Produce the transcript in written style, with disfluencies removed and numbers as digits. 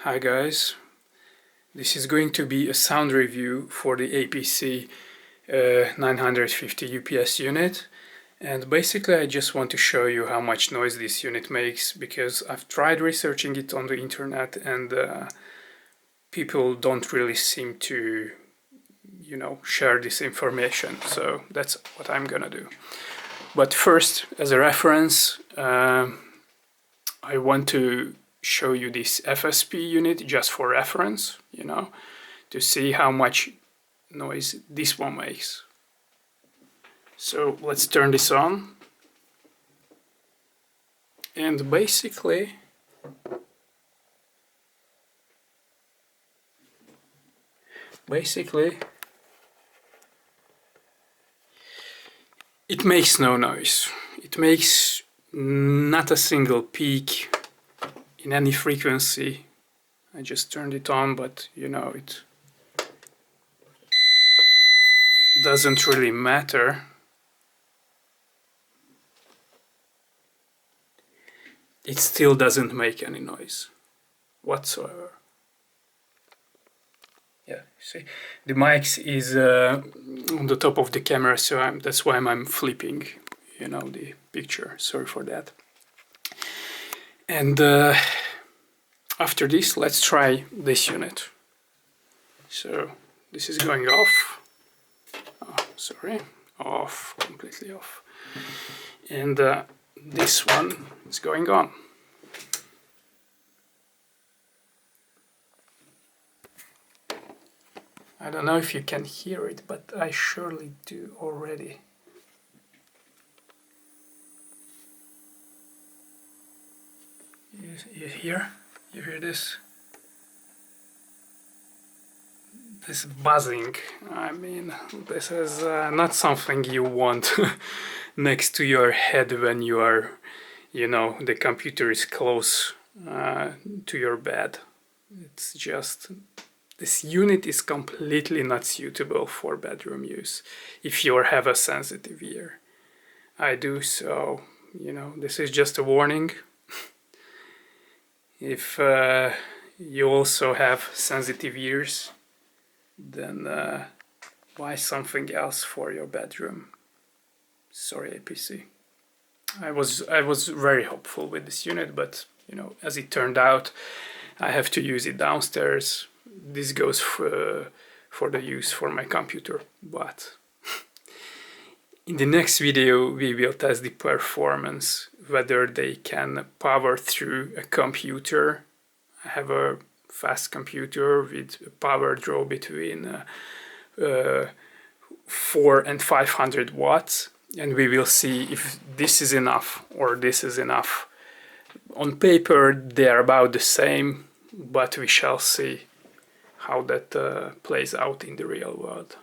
Hi guys, this is going to be a sound review for the APC 950 UPS unit, and basically I just want to show you how much noise this unit makes, because I've tried researching it on the internet and people don't really seem to share this information, so that's what I'm gonna do. But first, as a reference, I want to show you this FSP unit just for reference, to see how much noise this one makes. So let's turn this on, and basically it makes no noise. It makes not a single peak in any frequency. I just turned it on, but it doesn't really matter. It still doesn't make any noise whatsoever. Yeah, see, the mic is on the top of the camera, so that's why I'm flipping, the picture. Sorry for that. And after this, let's try this unit. So this is going off. Oh, sorry, off, completely off. And this one is going on. I don't know if you can hear it, but I surely do already. You hear? You hear this? This buzzing. I mean, this is not something you want next to your head when you are, the computer is close to your bed. It's just, this unit is completely not suitable for bedroom use if you have a sensitive ear. I do, so, this is just a warning. If you also have sensitive ears, then buy something else for your bedroom. Sorry, APC. I was very hopeful with this unit, but as it turned out, I have to use it downstairs. This goes for the use for my computer, but in the next video we will test the performance, whether they can power through a computer. I have a fast computer with a power draw between 4 and 500 watts, and we will see if this is enough or this is enough. On paper they are about the same, but we shall see how that plays out in the real world.